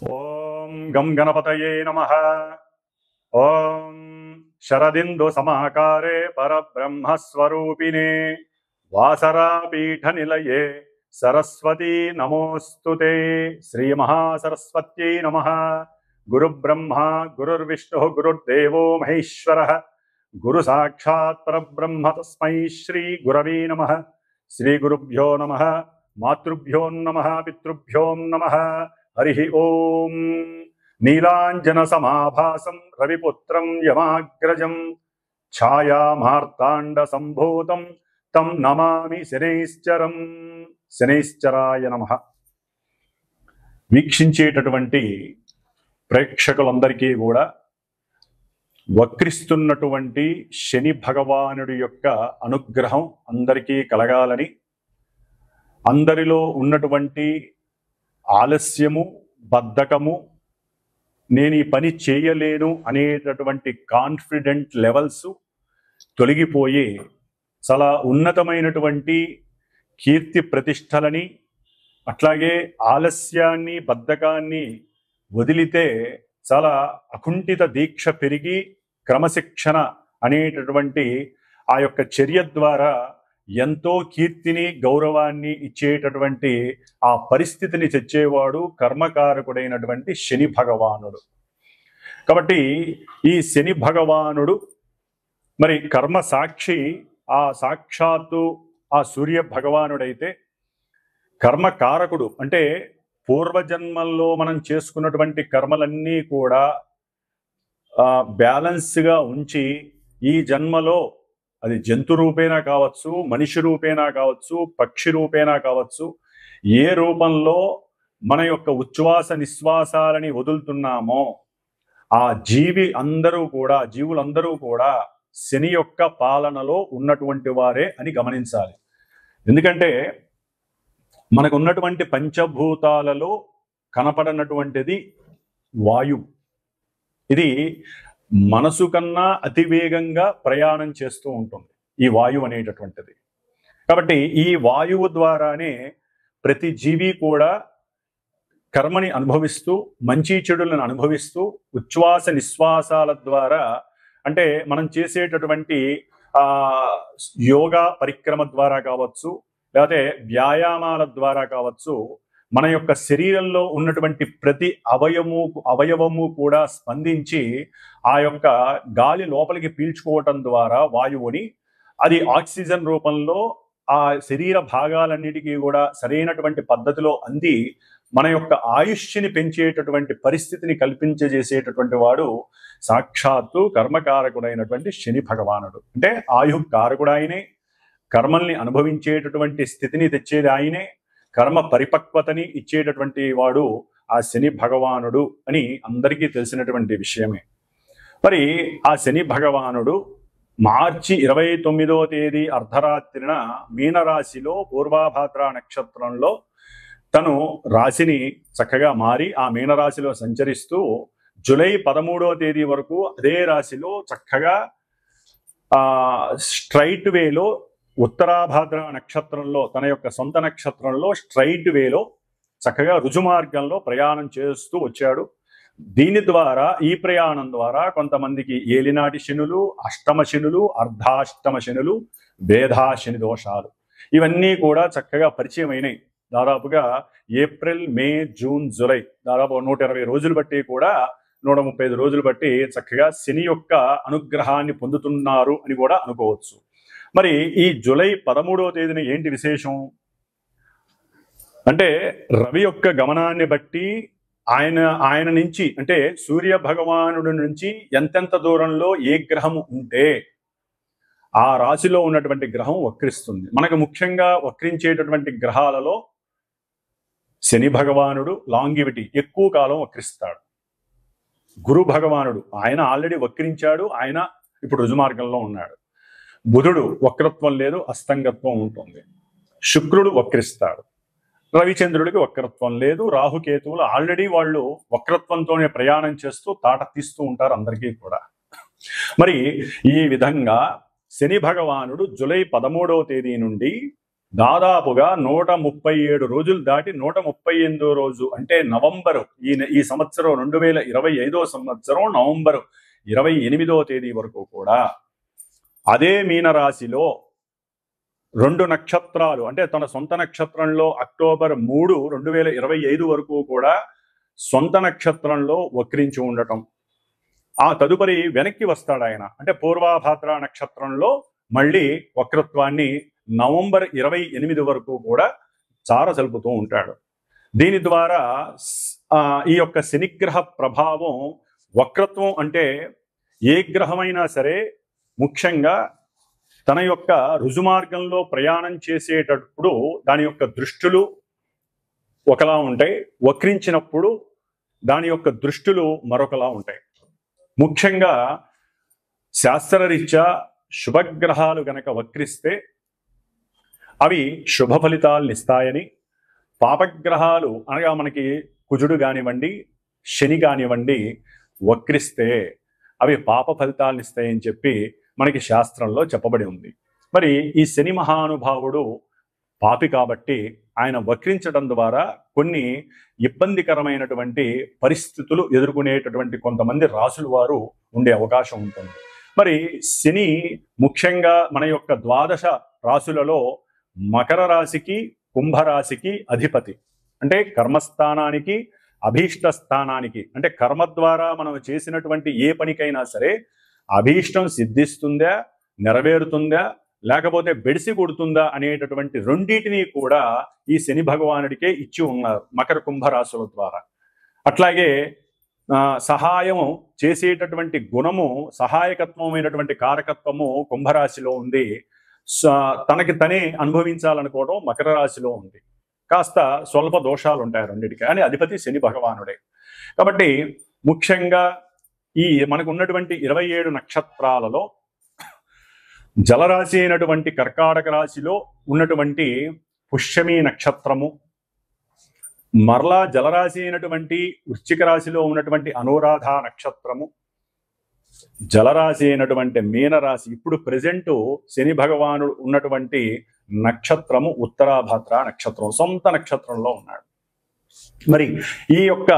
ఓం గం గణపతయే నమః. ఓం శరదిందు సమాకారే పరబ్రహ్మస్వరూపిణే వాసరాపీఠ నిలయే సరస్వతీ నమోస్తుతే. శ్రీ మహాసరస్వత్యై నమః. గురు బ్రహ్మ గురుర్విష్ణు గురుర్దేవో మహేశ్వరః. గురు సాక్షాత్ పరబ్రహ్మ తస్మై శ్రీ గురవే నమః. శ్రీ గురుభ్యో నమః. మాతృభ్యో నమః. పితృభ్యో నమః. హరి ఓం. నీలాంజన సమాభాసం రవిపుత్రం యమాగ్రజం ఛాయామార్తాండ సంభూతం తం నమామి శనైశ్చరం. శనైశ్చరాయ నమః. వీక్షించేటటువంటి ప్రేక్షకులందరికీ కూడా వక్రిస్తున్నటువంటి శని భగవానుడి యొక్క అనుగ్రహం అందరికీ కలగాలని, అందరిలో ఉన్నటువంటి ఆలస్యము, బద్ధకము, నేను ఈ పని చేయలేను అనేటటువంటి కాన్ఫిడెంట్ లెవెల్స్ తొలగిపోయి చాలా ఉన్నతమైనటువంటి కీర్తి ప్రతిష్టలని, అట్లాగే ఆలస్యాన్ని, బద్ధకాన్ని వదిలితే చాలా అకుంఠిత దీక్ష పెరిగి క్రమశిక్షణ అనేటటువంటి ఆ యొక్క చర్య ద్వారా ఎంతో కీర్తిని, గౌరవాన్ని ఇచ్చేటటువంటి ఆ పరిస్థితిని తెచ్చేవాడు కర్మకారకుడైనటువంటి శని భగవానుడు. కాబట్టి ఈ శని భగవానుడు మరి కర్మ సాక్షి, ఆ సాక్షాత్తు ఆ సూర్య భగవానుడైతే కర్మకారకుడు అంటే పూర్వజన్మల్లో మనం చేసుకున్నటువంటి కర్మలన్నీ కూడా బ్యాలెన్స్గా ఉంచి ఈ జన్మలో అది జంతు రూపేణా కావచ్చు, మనిషి రూపేణా కావచ్చు, పక్షి రూపేణా కావచ్చు, ఏ రూపంలో మన యొక్క ఉచ్ఛ్వాస నిశ్వాసాలని వదులుతున్నామో ఆ జీవులందరూ కూడా శని యొక్క పాలనలో ఉన్నటువంటి వారే అని గమనించాలి. ఎందుకంటే మనకు ఉన్నటువంటి పంచభూతాలలో కనపడనటువంటిది వాయువు. ఇది మనసు కన్నా అతివేగంగా ప్రయాణం చేస్తూ ఉంటుంది ఈ వాయువు అనేటటువంటిది. కాబట్టి ఈ వాయువు ద్వారానే ప్రతి జీవి కూడా కర్మని అనుభవిస్తూ, మంచి చెడులను అనుభవిస్తూ, ఉచ్ఛ్వాస నిశ్వాసాల ద్వారా అంటే మనం చేసేటటువంటి యోగా పరిక్రమ ద్వారా కావచ్చు, లేకపోతే వ్యాయామాల ద్వారా కావచ్చు, మన యొక్క శరీరంలో ఉన్నటువంటి ప్రతి అవయవము కూడా స్పందించి ఆ యొక్క గాలి లోపలికి పీల్చుకోవటం ద్వారా వాయువుని అది ఆక్సిజన్ రూపంలో ఆ శరీర భాగాలన్నిటికీ కూడా సరైనటువంటి పద్ధతిలో అంది మన యొక్క ఆయుష్ని పెంచేటటువంటి పరిస్థితిని కల్పించేసేటటువంటి వాడు సాక్షాత్తు కర్మకారకుడైనటువంటి శని భగవానుడు. అంటే ఆయుకారకుడు ఆయనే, కర్మల్ని అనుభవించేటటువంటి స్థితిని తెచ్చేది ఆయనే, కర్మ పరిపక్వతని ఇచ్చేటటువంటి వాడు ఆ శని భగవానుడు అని అందరికీ తెలిసినటువంటి విషయమే. మరి ఆ శని భగవానుడు మార్చి 29వ తేదీ అర్ధరాత్రిన మీనరాశిలో పూర్వాభాద్ర నక్షత్రంలో తను రాశిని చక్కగా మారి ఆ మీనరాశిలో సంచరిస్తూ జూలై 13వ తేదీ వరకు అదే రాశిలో చక్కగా స్ట్రైట్ వేలో ఉత్తరాభాద్ర నక్షత్రంలో తన యొక్క సొంత నక్షత్రంలో స్ట్రైట్ వేలో చక్కగా రుజుమార్గంలో ప్రయాణం చేస్తూ వచ్చాడు. దీని ద్వారా, ఈ ప్రయాణం ద్వారా కొంతమందికి ఏలినాటి శనులు, అష్టమ శనులు, అర్ధాష్టమ శనులు, వేధా శని దోషాలు ఇవన్నీ కూడా చక్కగా పరిచయం అయినాయి. దాదాపుగా ఏప్రిల్, మే, జూన్, జూలై దాదాపు 120 రోజులు బట్టి కూడా 135 రోజులు బట్టి చక్కగా శని యొక్క అనుగ్రహాన్ని పొందుతున్నారు అని కూడా అనుకోవచ్చు. మరి ఈ జూలై 13వ తేదీన ఏంటి విశేషం అంటే రవి యొక్క గమనాన్ని బట్టి ఆయన నుంచి అంటే సూర్య భగవానుడి నుంచి ఎంతెంత దూరంలో ఏ గ్రహము ఉంటే ఆ రాశిలో ఉన్నటువంటి గ్రహం వక్రిస్తుంది. మనకు ముఖ్యంగా వక్రించేటటువంటి గ్రహాలలో శని భగవానుడు లాంగివిటీ ఎక్కువ కాలం వక్రిస్తాడు. గురు భగవానుడు ఆయన ఆల్రెడీ వక్రించాడు, ఆయన ఇప్పుడు రుజుమార్గంలో ఉన్నాడు. బుధుడు వక్రత్వం లేదు, అస్తంగత్వం ఉంటుంది. శుక్రుడు వక్రిస్తాడు. రవిచంద్రుడికి వక్రత్వం లేదు. రాహుకేతువులు ఆల్రెడీ వాళ్ళు వక్రత్వంతోనే ప్రయాణం చేస్తూ తాట తీస్తూ ఉంటారు అందరికీ కూడా. మరి ఈ విధంగా శని భగవానుడు జూలై 13వ తేదీ నుండి దాదాపుగా 137 రోజులు దాటి 138వ రోజు అంటే నవంబరు ఈ సంవత్సరం 2025 సంవత్సరం నవంబరు 28వ తేదీ వరకు కూడా అదే మీనరాశిలో 2 నక్షత్రాలు అంటే తన సొంత నక్షత్రంలో అక్టోబర్ 3, 2025 వరకు కూడా సొంత నక్షత్రంలో వక్రించి ఉండటం, ఆ తదుపరి వెనక్కి వస్తాడు ఆయన అంటే పూర్వాభాద్ర నక్షత్రంలో మళ్ళీ వక్రత్వాన్ని నవంబర్ 28 వరకు కూడా చారసలుపుతూ ఉంటాడు. దీని ద్వారా ఈ యొక్క శనిగ్రహ ప్రభావం వక్రత్వం అంటే ఏ గ్రహమైనా సరే ముఖ్యంగా తన యొక్క రుజుమార్గంలో ప్రయాణం చేసేటప్పుడు దాని యొక్క దృష్టులు ఒకలా ఉంటాయి, వక్రించినప్పుడు దాని యొక్క దృష్టులు మరొకలా ఉంటాయి. ముఖ్యంగా శాస్త్రరీత్యా శుభగ్రహాలు గనక వక్రిస్తే అవి శుభ ఫలితాలను ఇస్తాయని, పాపగ్రహాలు అనగా మనకి కుజుడు కానివ్వండి శని కానివ్వండి వక్రిస్తే అవి పాప ఫలితాలను ఇస్తాయని చెప్పి మనకి శాస్త్రంలో చెప్పబడి ఉంది. మరి ఈ శని మహానుభావుడు పాపి కాబట్టి ఆయన వక్రించడం ద్వారా కొన్ని ఇబ్బందికరమైనటువంటి పరిస్థితులు ఎదుర్కొనేటటువంటి కొంతమంది రాసుల వారు ఉండే అవకాశం ఉంటుంది. మరి శని ముఖ్యంగా మన యొక్క ద్వాదశ రాశులలో మకర రాశికి కుంభరాశికి అధిపతి. అంటే కర్మస్థానానికి అభీష్ట స్థానానికి, అంటే కర్మ ద్వారా మనం చేసినటువంటి ఏ పనికైనా సరే అభీష్టం సిద్ధిస్తుందా, నెరవేరుతుందా, లేకపోతే బెడిసి కొడుతుందా అనేటటువంటి రెండింటినీ కూడా ఈ శని భగవానుడికే ఇచ్చి ఉన్నారు మకర కుంభరాశుల ద్వారా. అట్లాగే సహాయం చేసేటటువంటి గుణము, సహాయకత్వమైనటువంటి కారకత్వము కుంభరాశిలో ఉంది. తనకి తనే అనుభవించాలనుకోవడం మకర రాశిలో ఉంది. కాస్త స్వల్ప దోషాలు ఉంటాయి రెండింటికి, కానీ అధిపతి శని భగవానుడే. కాబట్టి ముఖ్యంగా ఈ మనకు ఉన్నటువంటి 27 నక్షత్రాలలో జలరాశి అయినటువంటి కర్కాటక రాశిలో ఉన్నటువంటి పుష్యమి నక్షత్రము, మరలా జలరాశి అయినటువంటి వృశ్చిక రాశిలో ఉన్నటువంటి అనురాధ నక్షత్రము, జలరాశి అయినటువంటి మీనరాశి, ఇప్పుడు ప్రెజెంట్ శని భగవానుడు ఉన్నటువంటి నక్షత్రము ఉత్తరాభద్ర నక్షత్రం, సొంత నక్షత్రంలో ఉన్నాడు. మరి ఈ యొక్క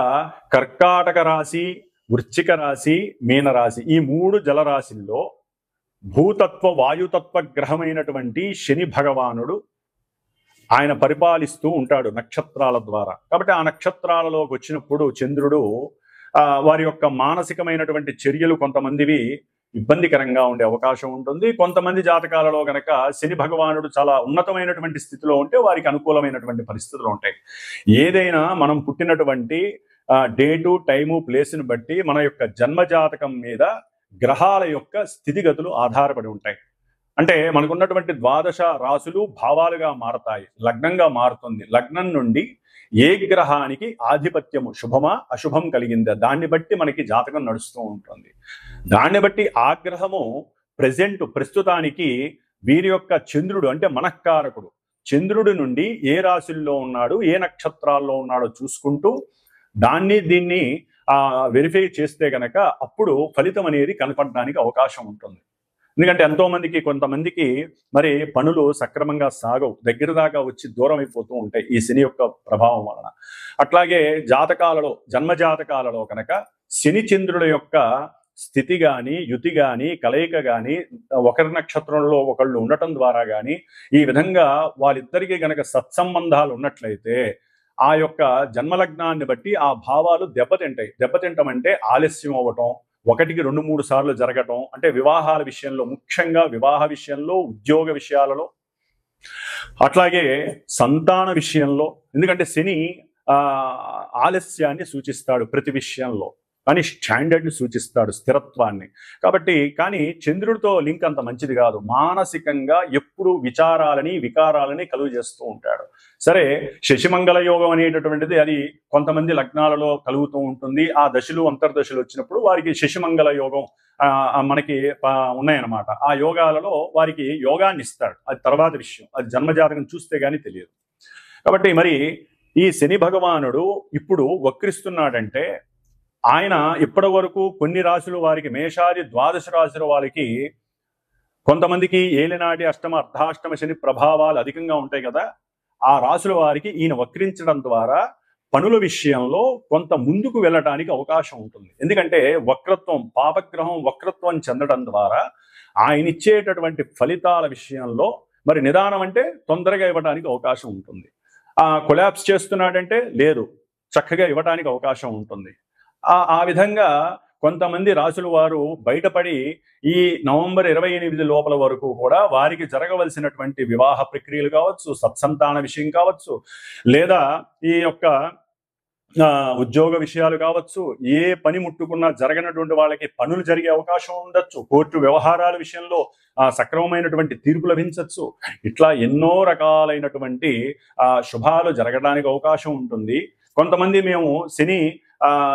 కర్కాటక రాశి, వృశ్చిక రాశి, మీనరాశి ఈ 3 జలరాశుల్లో భూతత్వ వాయుతత్వ గ్రహమైనటువంటి శని భగవానుడు ఆయన పరిపాలిస్తూ ఉంటాడు నక్షత్రాల ద్వారా. కాబట్టి ఆ నక్షత్రాలలోకి వచ్చినప్పుడు చంద్రుడు వారి యొక్క మానసికమైనటువంటి చర్యలు కొంతమందివి ఇబ్బందికరంగా ఉండే అవకాశం ఉంటుంది. కొంతమంది జాతకాలలో గనక శని భగవానుడు చాలా ఉన్నతమైనటువంటి స్థితిలో ఉంటే వారికి అనుకూలమైనటువంటి పరిస్థితులు ఉంటాయి. ఏదైనా మనం పుట్టినటువంటి డేటు, టైము, ప్లేస్ని బట్టి మన యొక్క జన్మజాతకం మీద గ్రహాల యొక్క స్థితిగతులు ఆధారపడి ఉంటాయి. అంటే మనకున్నటువంటి ద్వాదశ రాశులు భావాలుగా మారతాయి, లగ్నంగా మారుతుంది. లగ్నం నుండి ఏ గ్రహానికి ఆధిపత్యము శుభమా అశుభం కలిగిందా దాన్ని బట్టి మనకి జాతకం నడుస్తూ ఉంటుంది. దాన్ని బట్టి ఆ గ్రహము ప్రస్తుతానికి వీరి యొక్క చంద్రుడు అంటే మనఃకారకుడు, చంద్రుడి నుండి ఏ రాశుల్లో ఉన్నాడు, ఏ నక్షత్రాల్లో ఉన్నాడో చూసుకుంటూ దీన్ని వెరిఫై చేస్తే గనక అప్పుడు ఫలితం అనేది కనపడడానికి అవకాశం ఉంటుంది. ఎందుకంటే కొంతమందికి మరి పనులు సక్రమంగా సాగవు, దగ్గర దాకా వచ్చి దూరం అయిపోతూ ఉంటాయి ఈ శని యొక్క ప్రభావం వలన. అట్లాగే జాతకాలలో, జన్మజాతకాలలో కనుక శని చంద్రుల యొక్క స్థితి కానీ, యుతి కానీ, కలయిక కానీ, ఒకరి నక్షత్రంలో ఒకళ్ళు ఉండటం ద్వారా కానీ ఈ విధంగా వాళ్ళిద్దరికీ గనక సత్సంబంధాలు ఉన్నట్లయితే ఆ యొక్క జన్మలగ్నాన్ని బట్టి ఆ భావాలు దెబ్బతింటాయి. దెబ్బతింటం అంటే ఆలస్యం అవ్వటం, 1-2-3 సార్లు జరగటం, అంటే వివాహాల విషయంలో, ముఖ్యంగా వివాహ విషయంలో, ఉద్యోగ విషయాలలో, అట్లాగే సంతాన విషయంలో. ఎందుకంటే శని ఆలస్యాన్ని సూచిస్తాడు ప్రతి విషయంలో, కానీ స్టాండర్డ్ని సూచిస్తాడు, స్థిరత్వాన్ని. కాబట్టి కానీ చంద్రుడితో లింక్ అంత మంచిది కాదు. మానసికంగా ఎప్పుడు విచారాలని, వికారాలని కలుగు చేస్తూ ఉంటాడు. సరే, శశిమంగళ యోగం అనేటటువంటిది అది కొంతమంది లగ్నాలలో కలుగుతూ ఉంటుంది. ఆ దశలు, అంతర్దశలు వచ్చినప్పుడు వారికి శశిమంగళ యోగం మనకి ఉన్నాయన్నమాట. ఆ యోగాలలో వారికి యోగాన్ని ఇస్తాడు, అది తర్వాత విషయం, అది జన్మజాతకం చూస్తే గానీ తెలియదు. కాబట్టి మరి ఈ శని భగవానుడు ఇప్పుడు వక్రిస్తున్నాడంటే ఆయన ఇప్పటి వరకు కొన్ని రాశులు వారికి, మేషాది ద్వాదశ రాశుల వారికి కొంతమందికి ఏలినాటి అష్టమ అర్ధాష్టమ శని ప్రభావాలు అధికంగా ఉంటాయి కదా, ఆ రాసుల వారికి ఈయన వక్రించడం ద్వారా పనుల విషయంలో కొంత ముందుకు వెళ్ళడానికి అవకాశం ఉంటుంది. ఎందుకంటే వక్రత్వం, పాపగ్రహం వక్రత్వం చెందడం ద్వారా ఆయన ఇచ్చేటటువంటి ఫలితాల విషయంలో మరి నిదానం అంటే తొందరగా ఇవ్వడానికి అవకాశం ఉంటుంది. కొలాప్స్ చేస్తున్నాడంటే లేదు, చక్కగా ఇవ్వడానికి అవకాశం ఉంటుంది. ఆ విధంగా కొంతమంది రాసుల వారు బయటపడి ఈ నవంబర్ 28 లోపల వరకు కూడా వారికి జరగవలసినటువంటి వివాహ ప్రక్రియలు కావచ్చు, సత్సంతాన విషయం కావచ్చు, లేదా ఈ యొక్క ఉద్యోగ విషయాలు కావచ్చు, ఏ పని ముట్టుకున్నా జరగనటువంటి వాళ్ళకి పనులు జరిగే అవకాశం ఉండొచ్చు, కోర్టు వ్యవహారాల విషయంలో సక్రమమైనటువంటి తీర్పు లభించవచ్చు. ఇట్లా ఎన్నో రకాలైనటువంటి శుభాలు జరగడానికి అవకాశం ఉంటుంది. కొంతమంది మేము శని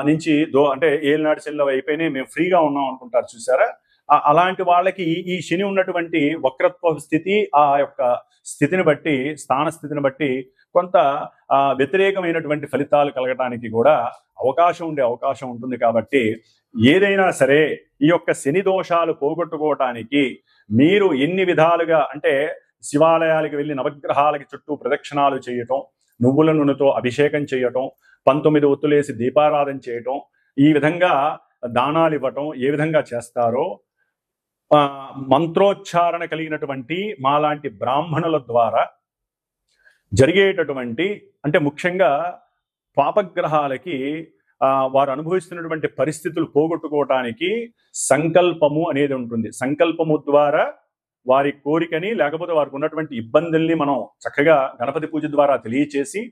నుంచి అంటే ఏలినాటి శనిలో అయిపోయినాయి, మేము ఫ్రీగా ఉన్నాం అనుకుంటారు చూసారా. అలాంటి వాళ్ళకి ఈ శని ఉన్నటువంటి వక్రత్వ స్థితి, ఆ యొక్క స్థితిని బట్టి, స్థాన స్థితిని బట్టి కొంత వ్యతిరేకమైనటువంటి ఫలితాలు కలగడానికి కూడా అవకాశం ఉంటుంది. కాబట్టి ఏదైనా సరే ఈ యొక్క శని దోషాలు పోగొట్టుకోవటానికి మీరు ఎన్ని విధాలుగా అంటే శివాలయాలకు వెళ్ళి నవగ్రహాలకి చుట్టూ ప్రదక్షిణాలు చేయటం, నువ్వుల నూనెతో అభిషేకం చేయటం, 19 ఒత్తులేసి దీపారాధన చేయటం, ఈ విధంగా దానాలు ఇవ్వటం ఏ విధంగా చేస్తారో మంత్రోచ్చారణ కలిగినటువంటి మాలాంటి బ్రాహ్మణుల ద్వారా జరిగేటటువంటి అంటే ముఖ్యంగా పాపగ్రహాలకి వారు అనుభవిస్తున్నటువంటి పరిస్థితులు పోగొట్టుకోవటానికి సంకల్పము అనేది ఉంటుంది. సంకల్పము ద్వారా వారి కోరికని లేకపోతే వారికి ఉన్నటువంటి ఇబ్బందుల్ని మనం చక్కగా గణపతి పూజ ద్వారా తెలియచేసి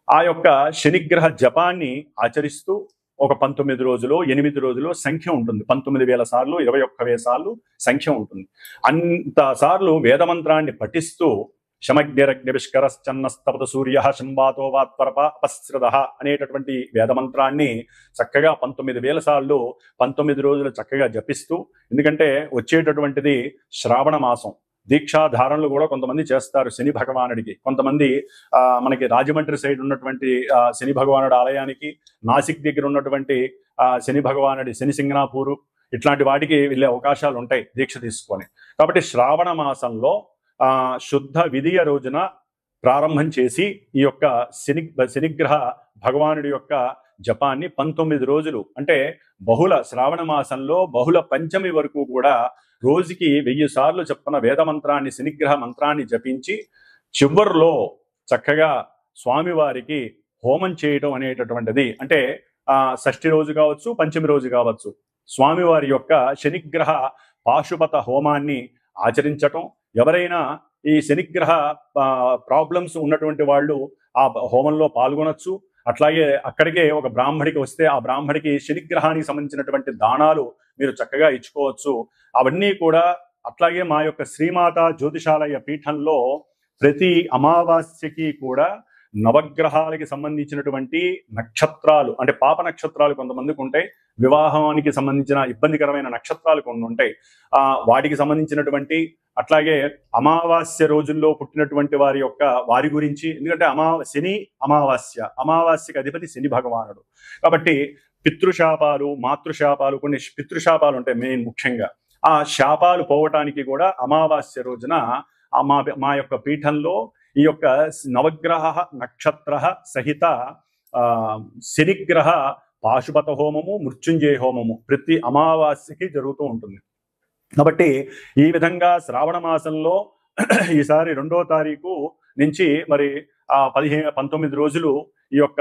ఆ యొక్క శనిగ్రహ జపాన్ని ఆచరిస్తూ ఒక 19 రోజులు 8 రోజులు సంఖ్య ఉంటుంది. 19,000 సార్లు 21,000 సార్లు సంఖ్య ఉంటుంది. అంత సార్లు వేదమంత్రాన్ని పఠిస్తూ శమగ్నిరగ్నివిష్కరశ్చన్నస్తపత సూర్య శంబాతో వాత్వరప అపస్రద అనేటటువంటి వేదమంత్రాన్ని చక్కగా 19,000 సార్లు 19 రోజులు చక్కగా జపిస్తూ, ఎందుకంటే వచ్చేటటువంటిది శ్రావణ మాసం, దీక్షాధారణలు కూడా కొంతమంది చేస్తారు శని భగవానుడికి. కొంతమంది మనకి రాజమండ్రి సైడ్ ఉన్నటువంటి శని భగవానుడి ఆలయానికి, నాసిక్ దగ్గర ఉన్నటువంటి శని భగవానుడి శని సింగనాపూరు ఇట్లాంటి వాటికి వెళ్ళే అవకాశాలు ఉంటాయి దీక్ష తీసుకొని. కాబట్టి శ్రావణ మాసంలో శుద్ధ విధియ రోజున ప్రారంభం చేసి ఈ యొక్క శనిగ్రహ భగవానుడి యొక్క జపాన్ని 19 రోజులు అంటే బహుళ శ్రావణ మాసంలో బహుళ పంచమి వరకు కూడా రోజుకి 1000 సార్లు చెప్పిన వేద మంత్రాన్ని, శనిగ్రహ మంత్రాన్ని జపించి చివరిలో చక్కగా స్వామివారికి హోమం చేయడం అనేటటువంటిది, అంటే షష్ఠి రోజు కావచ్చు, పంచమి రోజు కావచ్చు, స్వామివారి యొక్క శనిగ్రహ పాశుపత హోమాన్ని ఆచరించటం. ఎవరైనా ఈ శనిగ్రహ ప్రాబ్లమ్స్ ఉన్నటువంటి వాళ్ళు ఆ హోమంలో పాల్గొనొచ్చు. అట్లాగే అక్కడికే ఒక బ్రాహ్మడికి వస్తే ఆ బ్రాహ్మడికి శనిగ్రహానికి సంబంధించినటువంటి దానాలు మీరు చక్కగా ఇచ్చుకోవచ్చు. అవన్నీ కూడా అట్లాగే మా యొక్క శ్రీమాత జ్యోతిషాలయ పీఠంలో ప్రతి అమావాస్యకి కూడా నవగ్రహాలకి సంబంధించినటువంటి నక్షత్రాలు, అంటే పాప నక్షత్రాలు కొంతమందికి ఉంటాయి, వివాహానికి సంబంధించిన ఇబ్బందికరమైన నక్షత్రాలు కొన్ని ఉంటాయి, వాటికి సంబంధించినటువంటి, అట్లాగే అమావాస్య రోజుల్లో పుట్టినటువంటి వారి గురించి, ఎందుకంటే శని అమావాస్యకి అధిపతి శని భగవానుడు. కాబట్టి పితృశాపాలు, మాతృశాపాలు, కొన్ని పితృశాపాలు ఉంటాయి మెయిన్ ముఖ్యంగా. ఆ శాపాలు పోవటానికి కూడా అమావాస్య రోజున మా యొక్క పీఠంలో ఈ యొక్క నవగ్రహ నక్షత్ర సహిత శనిగ్రహ పాశుపత హోమము, మృత్యుంజయ హోమము ప్రతి అమావాస్యకి జరుగుతూ ఉంటుంది. కాబట్టి ఈ విధంగా శ్రావణ మాసంలో ఈసారి 2వ తారీఖు నుంచి మరి 19 రోజులు ఈ యొక్క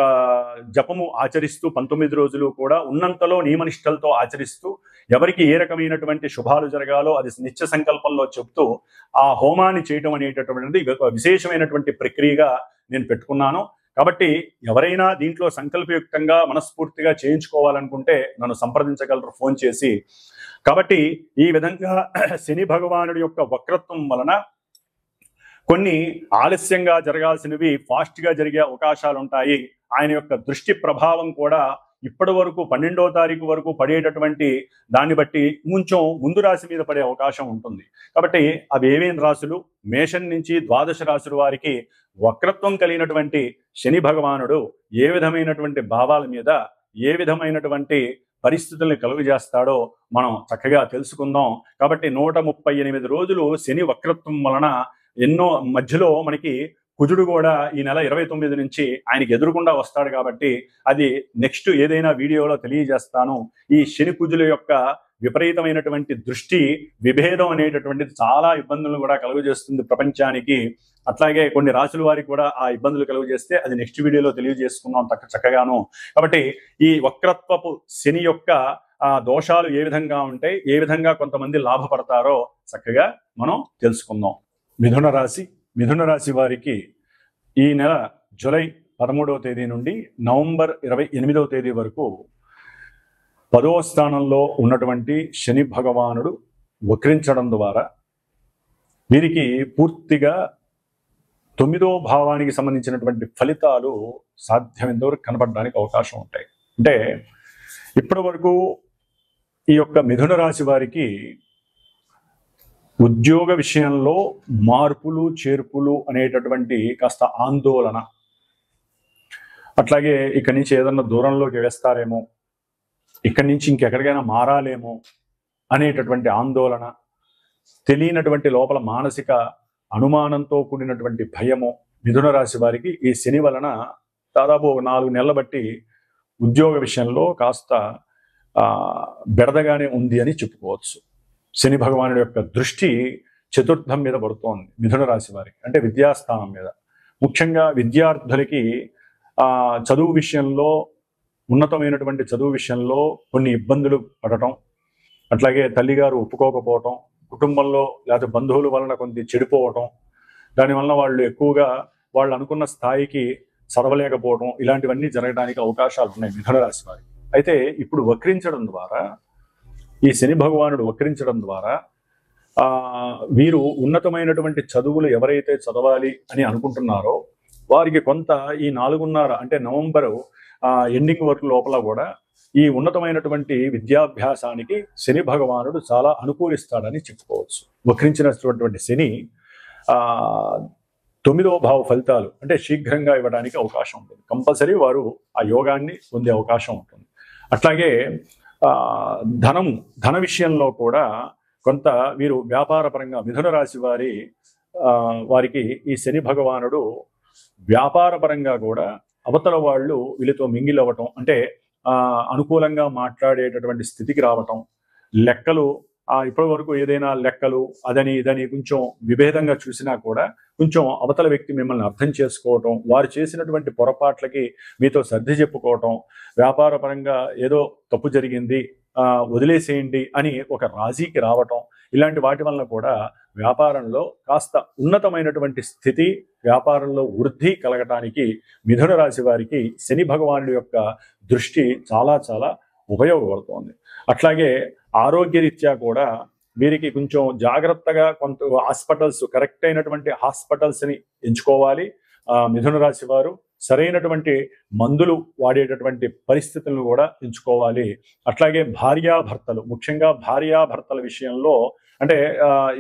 జపము ఆచరిస్తూ 19 రోజులు కూడా ఉన్నంతలో నియమనిష్టలతో ఆచరిస్తూ ఎవరికి ఏ రకమైనటువంటి శుభాలు జరగాలో అది నిత్య సంకల్పంలో చెప్తూ ఆ హోమాన్ని చేయటం అనేటటువంటిది విశేషమైనటువంటి ప్రక్రియగా నేను పెట్టుకున్నాను. కాబట్టి ఎవరైనా దీంట్లో సంకల్పయుక్తంగా మనస్ఫూర్తిగా చేయించుకోవాలనుకుంటే నన్ను సంప్రదించగలరు ఫోన్ చేసి. కాబట్టి ఈ విధంగా శని భగవానుడి యొక్క వక్రత్వం వలన కొన్ని ఆలస్యంగా జరగాల్సినవి ఫాస్ట్గా జరిగే అవకాశాలు ఉంటాయి. ఆయన యొక్క దృష్టి ప్రభావం కూడా ఇప్పటి వరకు 12వ తారీఖు వరకు పడేటటువంటి దాన్ని బట్టి కొంచెం ముందు రాశి మీద పడే అవకాశం ఉంటుంది. కాబట్టి అవి ఏమేమి రాశులు, మేషం నుంచి 12 రాశుల వారికి వక్రత్వం కలిగినటువంటి శని భగవానుడు ఏ విధమైనటువంటి భావాల మీద, ఏ విధమైనటువంటి పరిస్థితుల్ని కలుగజేస్తాడో మనం చక్కగా తెలుసుకుందాం. కాబట్టి 138 రోజులు శని వక్రత్వం వలన ఎన్నో మధ్యలో మనకి కుజుడు కూడా ఈ నెల 29 నుంచి ఆయనకి ఎదురుకుండా వస్తాడు. కాబట్టి అది నెక్స్ట్ ఏదైనా వీడియోలో తెలియజేస్తాను. ఈ శని కుజుల యొక్క విపరీతమైనటువంటి దృష్టి విభేదం అనేటటువంటిది చాలా ఇబ్బందులను కూడా కలుగజేస్తుంది ప్రపంచానికి. అట్లాగే కొన్ని రాశుల వారికి కూడా ఆ ఇబ్బందులు కలుగజేస్తే అది నెక్స్ట్ వీడియోలో తెలియజేసుకుందాం చక్కగాను. కాబట్టి ఈ వక్రత్వపు శని యొక్క దోషాలు ఏ విధంగా ఉంటాయి, ఏ విధంగా కొంతమంది లాభపడతారో చక్కగా మనం తెలుసుకుందాం. మిథున రాశి వారికి ఈ నెల జూలై 13వ తేదీ నుండి నవంబర్ 28వ తేదీ వరకు 10వ స్థానంలో ఉన్నటువంటి శని భగవానుడు వక్రించడం ద్వారా వీరికి పూర్తిగా 9వ భావానికి సంబంధించినటువంటి ఫలితాలు సాధ్యమైనంతవరకు కనపడడానికి అవకాశం ఉంటాయి. అంటే ఇప్పటి వరకు ఈ యొక్క మిథున రాశి వారికి ఉద్యోగ విషయంలో మార్పులు చేర్పులు అనేటటువంటి కాస్త ఆందోళన, అట్లాగే ఇక్కడి నుంచి ఏదన్నా దూరంలోకి వేస్తారేమో, ఇక్కడి నుంచి ఇంకెక్కడికైనా మారాలేమో అనేటటువంటి ఆందోళన, తెలియనటువంటి లోపల మానసిక అనుమానంతో కూడినటువంటి భయము మిథున రాశి వారికి ఈ శని వలన దాదాపు 4 నెలల బట్టి ఉద్యోగ విషయంలో కాస్త బెడదగానే ఉంది అని చెప్పుకోవచ్చు. శని భగవానుడి యొక్క దృష్టి చతుర్థం మీద పడుతోంది మిథున రాశి వారికి, అంటే విద్యాస్థానం మీద. ముఖ్యంగా విద్యార్థులకి చదువు విషయంలో, ఉన్నతమైనటువంటి చదువు విషయంలో కొన్ని ఇబ్బందులు పడటం, అట్లాగే తల్లిగారు ఒప్పుకోకపోవటం, కుటుంబంలో లేదా బంధువుల వలన కొంత చెడిపోవటం, దానివల్ల వాళ్ళు ఎక్కువగా వాళ్ళు అనుకున్న స్థాయికి చదవలేకపోవడం, ఇలాంటివన్నీ జరగడానికి అవకాశాలు ఉన్నాయి మిథున రాశి వారికి. అయితే ఇప్పుడు వక్రించడం ద్వారా, ఈ శని భగవానుడు వక్రించడం ద్వారా వీరు ఉన్నతమైనటువంటి చదువులు ఎవరైతే చదవాలి అని అనుకుంటున్నారో వారికి కొంత ఈ 4.5 అంటే నవంబరు ఎండింగ్ వరకు లోపల కూడా ఈ ఉన్నతమైనటువంటి విద్యాభ్యాసానికి శని భగవానుడు చాలా అనుకూలిస్తాడని చెప్పుకోవచ్చు. వక్రించినటువంటి శని 9వ భావ ఫలితాలు అంటే శీఘ్రంగా ఇవ్వడానికి అవకాశం ఉంటుంది. కంపల్సరీ వారు ఆ యోగాన్ని పొందే అవకాశం ఉంటుంది. అట్లాగే ధన విషయంలో కూడా కొంత వీరు వ్యాపారపరంగా మిథున రాశి వారికి ఈ శని భగవానుడు వ్యాపారపరంగా కూడా అవతల వాళ్ళు వీళ్ళతో మింగిల్ అవ్వటం, అంటే అనుకూలంగా మాట్లాడేటటువంటి స్థితికి రావటం, లెక్కలు ఇప్పటి వరకు ఏదైనా లెక్కలు అదని ఇదని కొంచెం విభేదంగా చూసినా కూడా కొంచెం అవతల వ్యక్తి మిమ్మల్ని అర్థం చేసుకోవటం, వారు చేసినటువంటి పొరపాట్లకి మీతో సర్ది చెప్పుకోవటం, వ్యాపార పరంగా ఏదో తప్పు జరిగింది వదిలేసేయండి అని ఒక రాజీకి రావటం, ఇలాంటి వాటి వలన కూడా వ్యాపారంలో కాస్త ఉన్నతమైనటువంటి స్థితి, వ్యాపారంలో వృద్ధి కలగటానికి మిథున రాశి వారికి శని భగవానుడి యొక్క దృష్టి చాలా చాలా ఉపయోగపడుతోంది. అట్లాగే ఆరోగ్యరీత్యా కూడా వీరికి కొంచెం జాగ్రత్తగా కొంత హాస్పిటల్స్, కరెక్ట్ అయినటువంటి హాస్పిటల్స్ని ఎంచుకోవాలి. మిథున రాశి వారు సరైనటువంటి మందులు వాడేటటువంటి పరిస్థితులను కూడా ఎంచుకోవాలి. అట్లాగే భార్యాభర్తలు, ముఖ్యంగా భార్యాభర్తల విషయంలో అంటే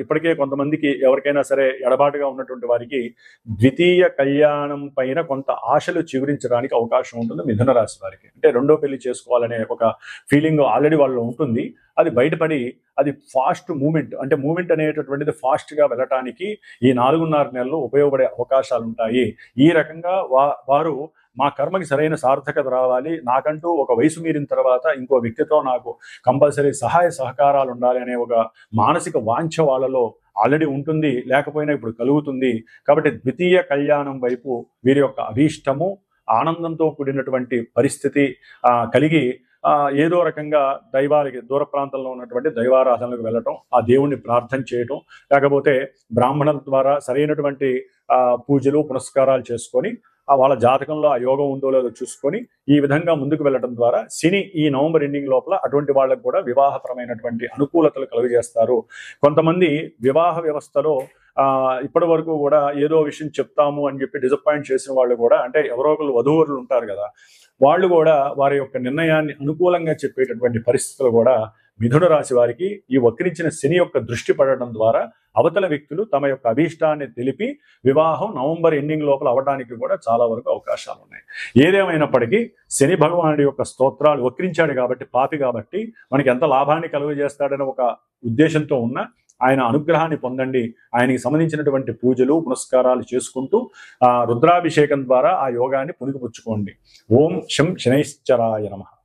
ఇప్పటికే కొంతమందికి ఎవరికైనా సరే ఎడబాటుగా ఉన్నటువంటి వారికి ద్వితీయ కళ్యాణం పైన కొంత ఆశలు చిగురించడానికి అవకాశం ఉంటుంది మిథున రాశి వారికి. అంటే రెండో పెళ్లి చేసుకోవాలనే ఒక ఫీలింగ్ ఆల్రెడీ వాళ్ళు ఉంటుంది. అది బయటపడి అది ఫాస్ట్ మూమెంట్, అంటే మూమెంట్ అనేటటువంటిది ఫాస్ట్గా వెళ్ళటానికి ఈ 4.5 నెలలు ఉపయోగపడే అవకాశాలు ఉంటాయి. ఈ రకంగా వారు మా కర్మకి సరైన సార్థకత రావాలి, నాకంటూ ఒక వయసు మీరిన తర్వాత ఇంకో వ్యక్తితో నాకు కంపల్సరీ సహాయ సహకారాలు ఉండాలి అనే ఒక మానసిక వాంఛ వాళ్ళలో ఆల్రెడీ ఉంటుంది, లేకపోయినా ఇప్పుడు కలుగుతుంది. కాబట్టి ద్వితీయ కళ్యాణం వైపు వీరి యొక్క అభీష్టము, ఆనందంతో కూడినటువంటి పరిస్థితి కలిగి ఏదో రకంగా దైవాలకి, దూర ప్రాంతంలో ఉన్నటువంటి దైవారాధనలకు వెళ్ళటం, ఆ దేవుణ్ణి ప్రార్థన చేయటం, లేకపోతే బ్రాహ్మణుల ద్వారా సరైనటువంటి పూజలు పునస్కారాలు చేసుకొని వాళ్ళ జాతకంలో ఆ యోగం ఉందో లేదో చూసుకొని ఈ విధంగా ముందుకు వెళ్ళడం ద్వారా శని ఈ నవంబర్ ఎండింగ్ లోపల అటువంటి వాళ్ళకు కూడా వివాహపరమైనటువంటి అనుకూలతలు కలుగజేస్తారు. కొంతమంది వివాహ వ్యవస్థలో ఇప్పటి వరకు కూడా ఏదో విషయం చెప్తాము అని చెప్పి డిసప్పాయింట్ చేసిన వాళ్ళు కూడా, అంటే ఎవరో ఒకరు వధూవరులు ఉంటారు కదా, వాళ్ళు కూడా వారి యొక్క నిర్ణయాన్ని అనుకూలంగా చెప్పేటటువంటి పరిస్థితులు కూడా మిథున రాశి వారికి ఈ వక్రించిన శని యొక్క దృష్టి పడడం ద్వారా అవతల వ్యక్తులు తమ యొక్క అభీష్టాన్ని తెలిపి వివాహం నవంబర్ ఎండింగ్ లోపల అవడానికి కూడా చాలా వరకు అవకాశాలు ఉన్నాయి. ఏదేమైనప్పటికీ శని భగవానుడి యొక్క స్తోత్రాలు, వక్రించాడు కాబట్టి, పాపి కాబట్టి మనకి ఎంత లాభాన్ని కలుగజేస్తాడని ఒక ఉద్దేశంతో ఉన్న ఆయన అనుగ్రహాన్ని పొందండి. ఆయనకి సంబంధించినటువంటి పూజలు పునస్కారాలు చేసుకుంటూ రుద్రాభిషేకం ద్వారా ఆ యోగాన్ని పుణికిపుచ్చుకోండి. ఓం శం శనైశ్చరాయ నమః.